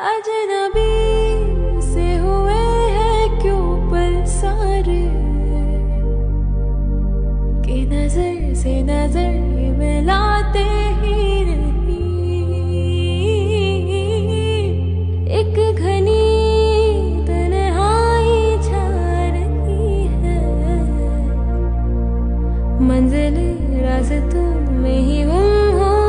अजनबी से हुए हैं क्यों पलसारे कि नजर से नजर मिलाते ही नहीं। एक घनी तन्हाई छा रही है, मंजिल रास्तों में ही गुम हो